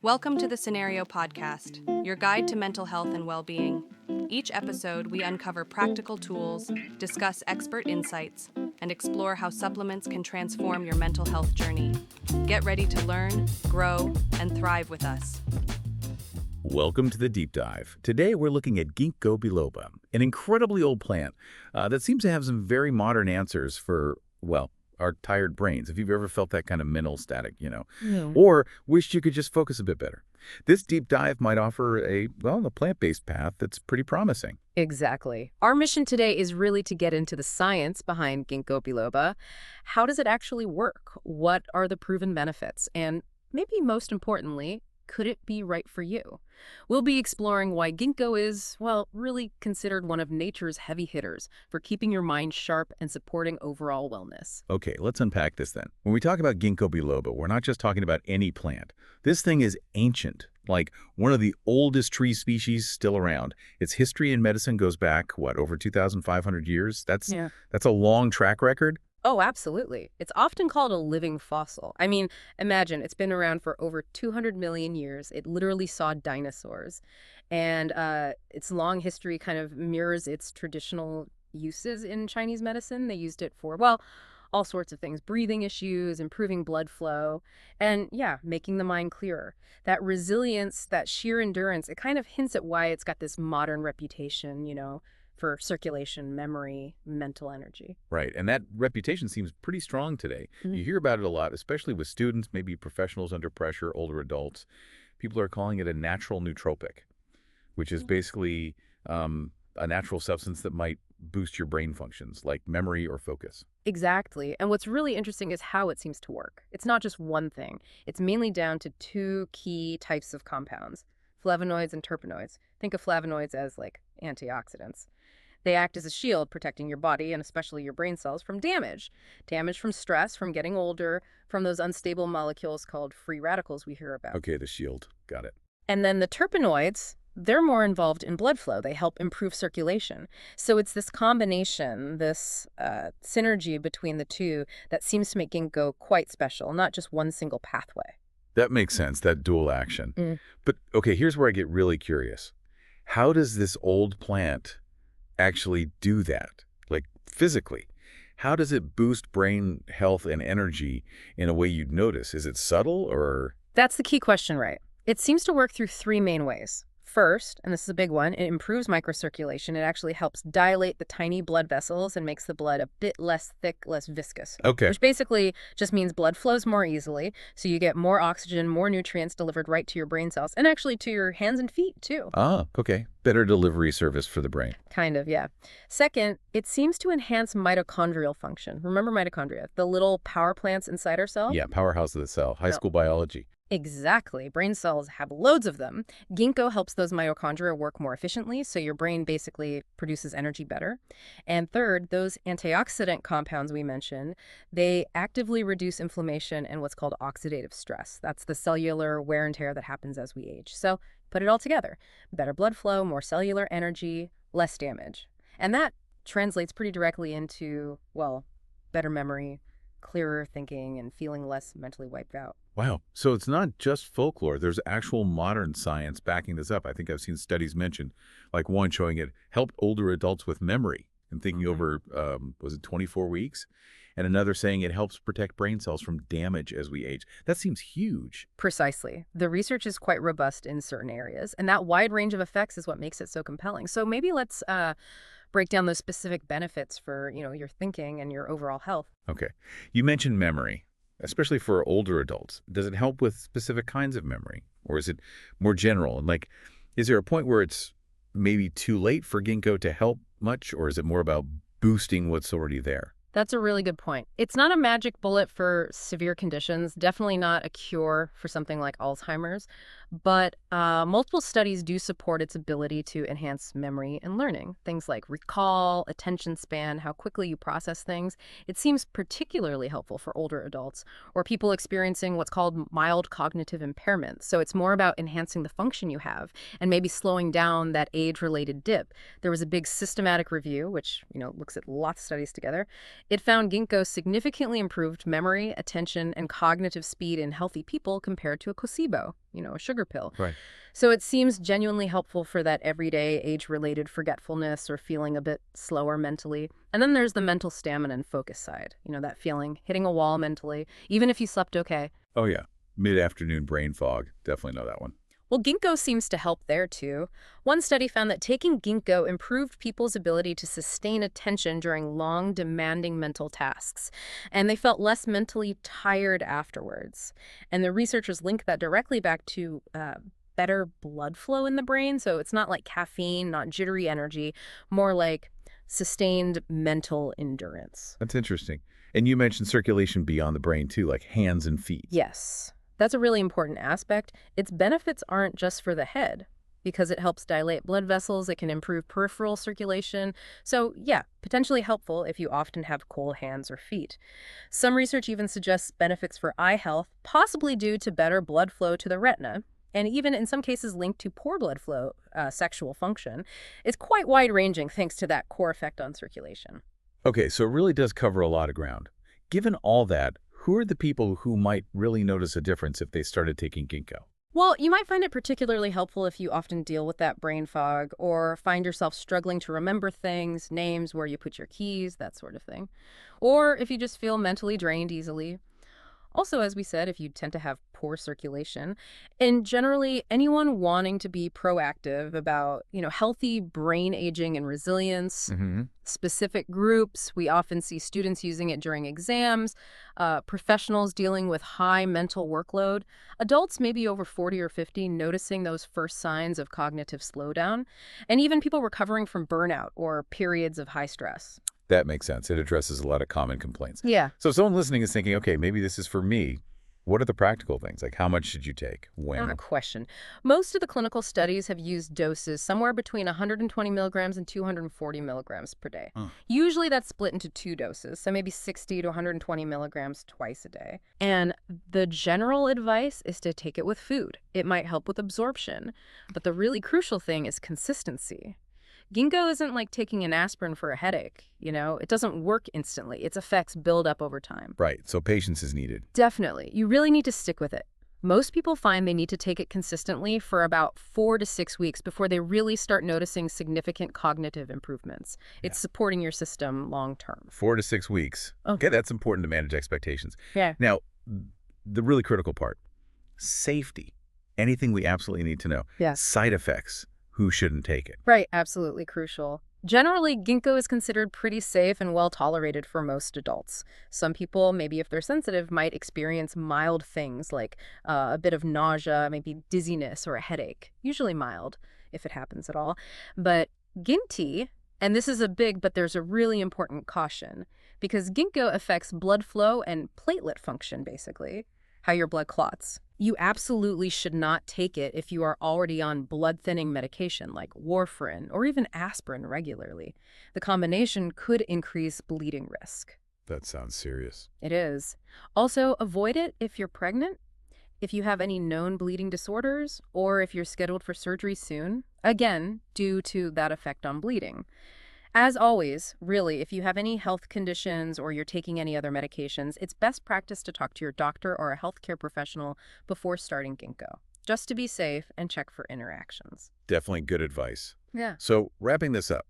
Welcome to the Scenario Podcast, your guide to mental health and well-being. Each episode, we uncover practical tools, discuss expert insights, and explore how supplements can transform your mental health journey. Get ready to learn, grow, and thrive with us. Welcome to the Deep Dive. Today we're looking at Ginkgo biloba, an incredibly old plant that seems to have some very modern answers for, well, our tired brains, if you've ever felt that kind of mental static, or wished you could just focus a bit better. This deep dive might offer a plant-based path that's pretty promising. Exactly. Our mission today is really to get into the science behind Ginkgo biloba. How does it actually work? What are the proven benefits? And maybe most importantly, could it be right for you? We'll be exploring why Ginkgo is, really considered one of nature's heavy hitters for keeping your mind sharp and supporting overall wellness. Okay, let's unpack this then. When we talk about Ginkgo biloba, we're not just talking about any plant. This thing is ancient, like one of the oldest tree species still around. Its history in medicine goes back, over 2,500 years? That's a long track record. Oh, absolutely. It's often called a living fossil. I mean, imagine it's been around for over 200 million years. It literally saw dinosaurs. And its long history kind of mirrors its traditional uses in Chinese medicine. They used it for, all sorts of things, breathing issues, improving blood flow, and making the mind clearer. That resilience, that sheer endurance, it kind of hints at why it's got this modern reputation, for circulation, memory, mental energy. Right, and that reputation seems pretty strong today. You hear about it a lot, especially with students, maybe professionals under pressure, older adults. People are calling it a natural nootropic, which is basically a natural substance that might boost your brain functions, like memory or focus. Exactly, and what's really interesting is how it seems to work. It's not just one thing. It's mainly down to two key types of compounds, flavonoids and terpenoids. Think of flavonoids as like antioxidants. They act as a shield protecting your body and especially your brain cells from damage. Damage from stress, from getting older, from those unstable molecules called free radicals we hear about. Okay, the shield. Got it. And then the terpenoids, they're more involved in blood flow. They help improve circulation. So it's this combination, this synergy between the two that seems to make ginkgo quite special, not just one single pathway. That makes sense, that dual action. But okay, here's where I get really curious. How does this old plant actually do that, like physically? How does it boost brain health and energy in a way you'd notice? Is it subtle or? That's the key question, right? It seems to work through three main ways. First, and this is a big one, it improves microcirculation. It actually helps dilate the tiny blood vessels and makes the blood a bit less thick, less viscous. Okay. Which basically just means blood flows more easily, so you get more oxygen, more nutrients delivered right to your brain cells, and actually to your hands and feet, too. Ah, okay. Better delivery service for the brain. Kind of, yeah. Second, it seems to enhance mitochondrial function. Remember mitochondria, the little power plants inside our cell? Yeah, powerhouse of the cell, high school biology. Exactly. Brain cells have loads of them. Ginkgo helps those mitochondria work more efficiently, so your brain basically produces energy better. And third, those antioxidant compounds we mentioned, they actively reduce inflammation and what's called oxidative stress. That's the cellular wear and tear that happens as we age. So put it all together. Better blood flow, more cellular energy, less damage. And that translates pretty directly into, better memory, clearer thinking, and feeling less mentally wiped out. Wow. So it's not just folklore. There's actual modern science backing this up. I think I've seen studies mentioned, like one showing it helped older adults with memory and thinking over, 24 weeks? And another saying it helps protect brain cells from damage as we age. That seems huge. Precisely. The research is quite robust in certain areas, and that wide range of effects is what makes it so compelling. So maybe let's break down those specific benefits for, your thinking and your overall health. Okay. You mentioned memory, especially for older adults. Does it help with specific kinds of memory? Or is it more general? And is there a point where it's maybe too late for ginkgo to help much? Or is it more about boosting what's already there? That's a really good point. It's not a magic bullet for severe conditions, definitely not a cure for something like Alzheimer's, but multiple studies do support its ability to enhance memory and learning. Things like recall, attention span, how quickly you process things. It seems particularly helpful for older adults or people experiencing what's called mild cognitive impairment. So it's more about enhancing the function you have and maybe slowing down that age-related dip. There was a big systematic review, which looks at lots of studies together. It found ginkgo significantly improved memory, attention, and cognitive speed in healthy people compared to a placebo, a sugar pill. Right. So it seems genuinely helpful for that everyday age-related forgetfulness or feeling a bit slower mentally. And then there's the mental stamina and focus side, that feeling, hitting a wall mentally, even if you slept okay. Oh, yeah. Mid-afternoon brain fog. Definitely know that one. Well, ginkgo seems to help there, too. One study found that taking ginkgo improved people's ability to sustain attention during long, demanding mental tasks, and they felt less mentally tired afterwards. And the researchers linked that directly back to better blood flow in the brain, so it's not like caffeine, not jittery energy, more like sustained mental endurance. That's interesting. And you mentioned circulation beyond the brain, too, like hands and feet. Yes. That's a really important aspect. Its benefits aren't just for the head. Because it helps dilate blood vessels, it can improve peripheral circulation. So yeah, potentially helpful if you often have cold hands or feet. Some research even suggests benefits for eye health, possibly due to better blood flow to the retina, and even in some cases linked to poor blood flow, sexual function. It's quite wide-ranging thanks to that core effect on circulation. Okay, so it really does cover a lot of ground. Given all that, who are the people who might really notice a difference if they started taking ginkgo? Well, you might find it particularly helpful if you often deal with that brain fog or find yourself struggling to remember things, names, where you put your keys, that sort of thing. Or if you just feel mentally drained easily. Also, as we said, if you tend to have poor circulation, and generally anyone wanting to be proactive about, healthy brain aging and resilience, specific groups. We often see students using it during exams, professionals dealing with high mental workload, adults maybe over 40 or 50 noticing those first signs of cognitive slowdown, and even people recovering from burnout or periods of high stress. That makes sense. It addresses a lot of common complaints. Yeah. So if someone listening is thinking, okay, maybe this is for me, what are the practical things? Like how much should you take? When? Good question. Most of the clinical studies have used doses somewhere between 120 milligrams and 240 milligrams per day. Usually that's split into 2 doses, so maybe 60 to 120 milligrams twice a day. And the general advice is to take it with food. It might help with absorption, but the really crucial thing is consistency. Ginkgo isn't like taking an aspirin for a headache, It doesn't work instantly. Its effects build up over time. Right, so patience is needed. Definitely. You really need to stick with it. Most people find they need to take it consistently for about 4 to 6 weeks before they really start noticing significant cognitive improvements. It's supporting your system long term. 4 to 6 weeks. Okay, that's important to manage expectations. Yeah. Now, the really critical part, safety. Anything we absolutely need to know. Yeah. Side effects. Who shouldn't take it? Right, absolutely crucial. Generally, ginkgo is considered pretty safe and well tolerated for most adults. Some people, maybe if they're sensitive, might experience mild things like a bit of nausea, maybe dizziness or a headache, usually mild if it happens at all. But ginti, and this is but there's a really important caution, because ginkgo affects blood flow and platelet function, basically, how your blood clots. You absolutely should not take it if you are already on blood-thinning medication like warfarin or even aspirin regularly. The combination could increase bleeding risk. That sounds serious. It is. Also, avoid it if you're pregnant, if you have any known bleeding disorders, or if you're scheduled for surgery soon, again, due to that effect on bleeding. As always, really, if you have any health conditions or you're taking any other medications, it's best practice to talk to your doctor or a healthcare professional before starting ginkgo, just to be safe and check for interactions. Definitely good advice. Yeah. So wrapping this up,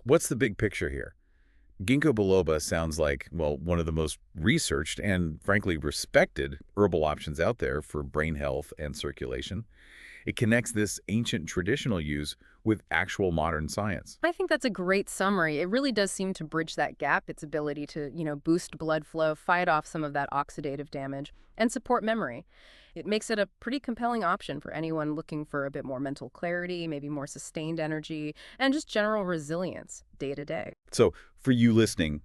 what's the big picture here? Ginkgo biloba sounds like, one of the most researched and, frankly, respected herbal options out there for brain health and circulation. It connects this ancient traditional use with actual modern science. I think that's a great summary. It really does seem to bridge that gap, its ability to, boost blood flow, fight off some of that oxidative damage, and support memory. It makes it a pretty compelling option for anyone looking for a bit more mental clarity, maybe more sustained energy, and just general resilience day to day. So for you listening,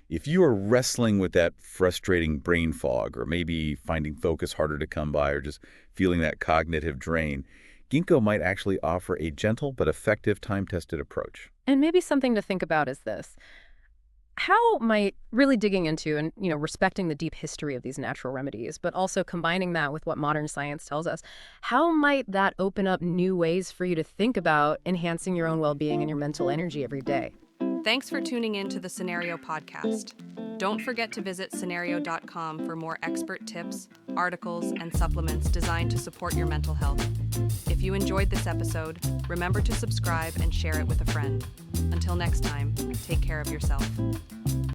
if you are wrestling with that frustrating brain fog, or maybe finding focus harder to come by, or just feeling that cognitive drain, ginkgo might actually offer a gentle but effective time-tested approach. And maybe something to think about is this. How might really digging into and, respecting the deep history of these natural remedies, but also combining that with what modern science tells us, how might that open up new ways for you to think about enhancing your own well-being and your mental energy every day? Thanks for tuning in to the Scenario Podcast. Don't forget to visit scenario.com for more expert tips, articles, and supplements designed to support your mental health. If you enjoyed this episode, remember to subscribe and share it with a friend. Until next time, take care of yourself.